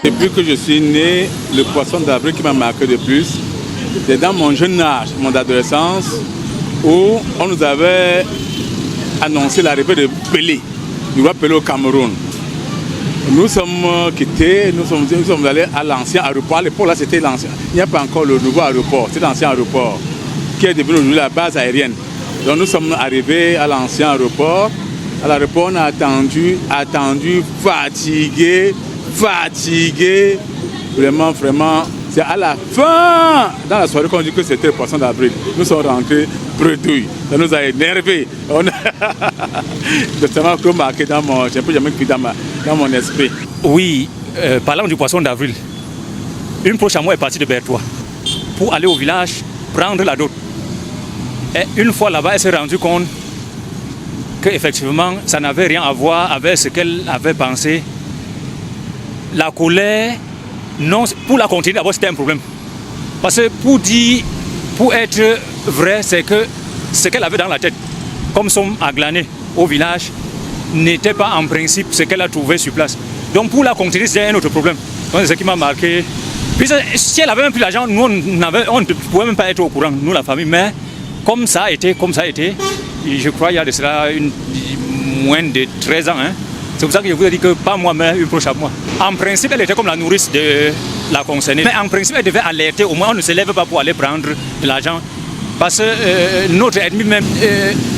Depuis que je suis né, le poisson d'avril qui m'a marqué le plus, c'est dans mon jeune âge, mon adolescence, où on nous avait annoncé l'arrivée de Pelé, du roi Pelé au Cameroun. Nous sommes quittés, nous sommes allés à l'ancien aéroport. À l'époque, là, c'était l'ancien. Il n'y a pas encore le nouveau aéroport, c'est l'ancien aéroport qui est devenu aujourd'hui la base aérienne. Donc nous sommes arrivés à l'ancien aéroport. À l'aéroport, on a attendu, fatigué. Vraiment. C'est à la fin, dans la soirée, qu'on dit que c'était le poisson d'avril. Nous sommes rentrés bredouilles. Ça nous a énervés. Ça m'a marqué dans mon, je n'ai plus jamais dans mon esprit. Oui, parlant du poisson d'avril, une proche à moi est partie de Bertois pour aller au village prendre la dot. Et une fois là-bas, elle s'est rendue compte qu'effectivement, ça n'avait rien à voir avec ce qu'elle avait pensé. La colère, non, pour la continuer, d'abord c'était un problème. Parce que pour être vrai, c'est que ce qu'elle avait dans la tête, comme somme à glaner au village, n'était pas en principe ce qu'elle a trouvé sur place. Donc pour la continuer, c'était un autre problème. Donc c'est ce qui m'a marqué. Puis si elle avait même plus l'argent, nous on ne pouvait même pas être au courant, nous la famille, mais comme ça a été, je crois qu'il y a de cela moins de 13 ans. Hein. C'est pour ça que je vous ai dit que pas moi, mais une proche à moi. En principe, elle était comme la nourrice de la concernée. Mais en principe, elle devait alerter. Au moins, on ne se lève pas pour aller prendre de l'argent. Parce que notre ennemi, même,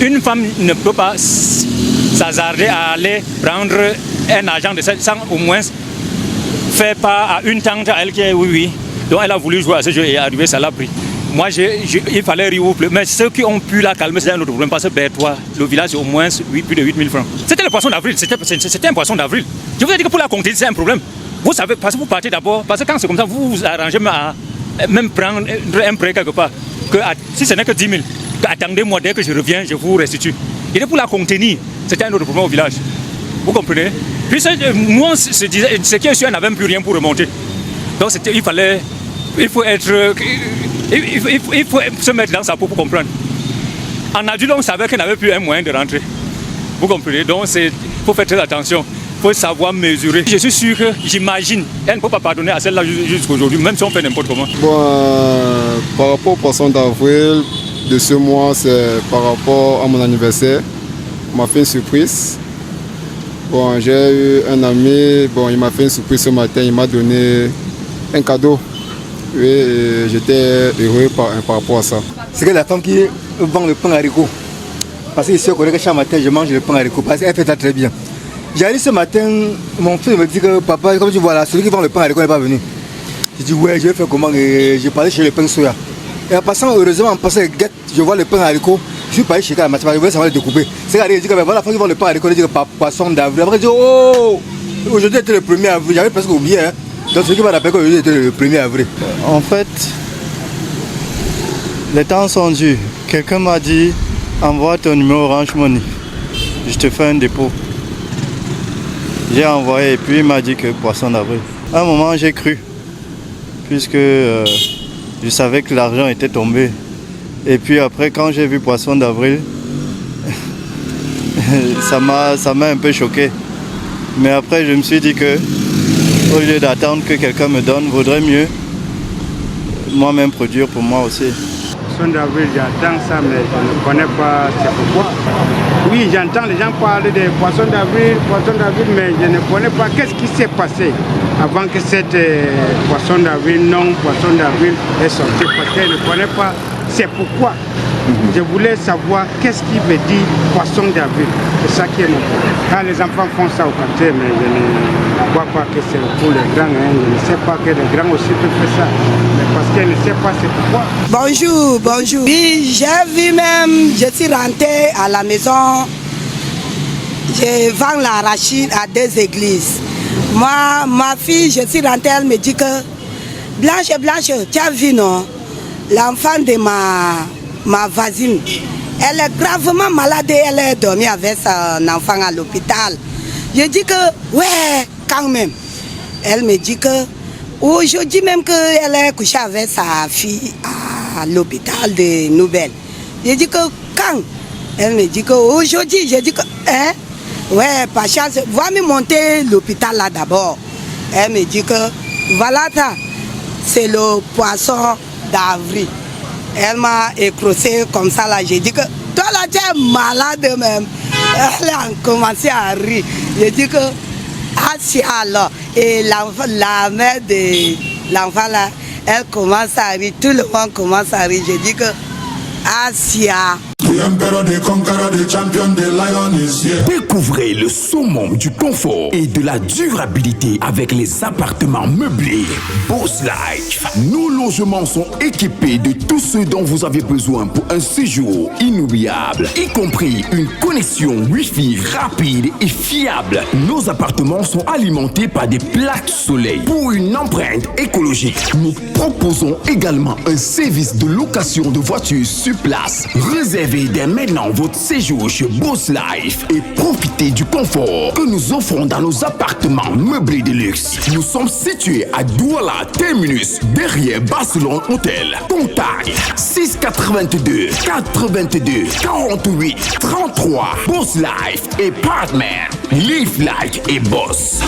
une femme ne peut pas s'hasarder à aller prendre un argent de ça sans au moins faire part à une tante à elle qui est oui. Donc elle a voulu jouer à ce jeu et arriver, ça l'a pris. Moi, il fallait rire ou pleurer. Mais ceux qui ont pu la calmer, c'est un autre problème. Parce que Bertois, le village, c'est au moins plus de 8 000 francs. C'était le poisson d'avril. C'était un poisson d'avril. Je vous ai dit que pour la compter, c'est un problème. Vous savez, parce que vous partez d'abord. Parce que quand c'est comme ça, vous vous arrangez à même prendre un prêt quelque part. Si ce n'est que 10 000, attendez-moi, dès que je reviens, je vous restitue. Et pour la contenir, c'était un autre problème au village. Vous comprenez? Puis nous, on se disait, ce qui est sûr, on n'avait plus rien pour remonter. Donc il faut se mettre dans sa peau pour comprendre. En adulte, on savait qu'on n'avait plus un moyen de rentrer. Vous comprenez? Donc il faut faire très attention. Il faut savoir mesurer. Je suis sûr que, j'imagine, elle ne peut pas pardonner à celle-là jusqu'à aujourd'hui, même si on fait n'importe comment. Bon, par rapport au poisson d'avril de ce mois, c'est par rapport à mon anniversaire. On m'a fait une surprise. Bon, j'ai eu un ami, il m'a fait une surprise ce matin, il m'a donné un cadeau. Oui, j'étais heureux par rapport à ça. C'est que la femme qui vend le pain haricot. Parce que ici, on connaît que chaque matin, je mange le pain haricot. Parce qu'elle fait ça très bien. J'arrive ce matin, mon fils me dit que papa, comme tu vois là, celui qui vend le pain haricot n'est pas venu. Je dis ouais, je vais faire comment? J'ai parlé chez le pain soya. Et en passant, heureusement, en passant, je vois le pain haricot. Je suis parti chez la matière, je voulais savoir le découper. C'est qu'elle dit que voilà, la femme qui vend le pain haricot, elle dit que poisson d'avril. Après, je dis oh, aujourd'hui était le 1er avril, j'avais presque oublié. Hein. Donc celui qui m'a rappelé qu'aujourd'hui était le 1er avril. En fait, les temps sont durs. Quelqu'un m'a dit, envoie ton numéro Orange Money. Je te fais un dépôt. J'ai envoyé et puis il m'a dit que poisson d'avril. À un moment, j'ai cru, puisque je savais que l'argent était tombé. Et puis après, quand j'ai vu poisson d'avril, ça m'a un peu choqué. Mais après, je me suis dit que, au lieu d'attendre que quelqu'un me donne, vaudrait mieux moi-même produire pour moi aussi. Poisson d'avril, j'entends ça, mais je ne connais pas c'est pourquoi. Oui, j'entends les gens parler de poisson d'avril, mais je ne connais pas qu'est-ce qui s'est passé avant que cette poisson d'avril, non poisson d'avril est sortie, parce que je ne connais pas c'est pourquoi. Je voulais savoir qu'est-ce qui veut dire poisson d'avril. C'est ça qui est mon problème. Quand les enfants font ça au quartier, mais je ne vois pas que c'est pour les grands. Hein. Je ne sais pas que les grands aussi peuvent faire ça. Mais parce qu'ils ne savent pas c'est pourquoi. Bonjour. Oui, j'ai vu même, je suis rentrée à la maison. Je vends l'arachide à 2 églises. Moi, ma fille, je suis rentrée, elle me dit que Blanche, tu as vu, non? L'enfant de ma voisine, elle est gravement malade et elle est dormie avec son enfant à l'hôpital. Je dis que, ouais, quand même. Elle me dit que, aujourd'hui même qu'elle est couchée avec sa fille à l'hôpital de Nouvelle. Je dis que, quand? Elle me dit qu'aujourd'hui, je dis que, hein? Ouais, par chance, va me monter l'hôpital là d'abord. Elle me dit que voilà, c'est le poisson d'avril. Elle m'a écrosé comme ça là. J'ai dit que toi là tu es malade même. Elle a commencé à rire. J'ai dit que c'est alors. Et la mère de l'enfant là, elle commence à rire. Tout le monde commence à rire. J'ai dit que Asia. Découvrez le summum du confort et de la durabilité avec les appartements meublés Boss Life. Nos logements sont équipés de tout ce dont vous avez besoin pour un séjour inoubliable, y compris une connexion Wi-Fi rapide et fiable. Nos appartements sont alimentés par des plaques soleil. Pour une empreinte écologique, nous proposons également un service de location de voitures sur place. Réservez dès maintenant votre séjour chez Boss Life et profitez du confort que nous offrons dans nos appartements meublés de luxe. Nous sommes situés à Douala Terminus, derrière Barcelone Hotel. Contact 682 82 48 33. Boss Life et Partner. Live like a boss.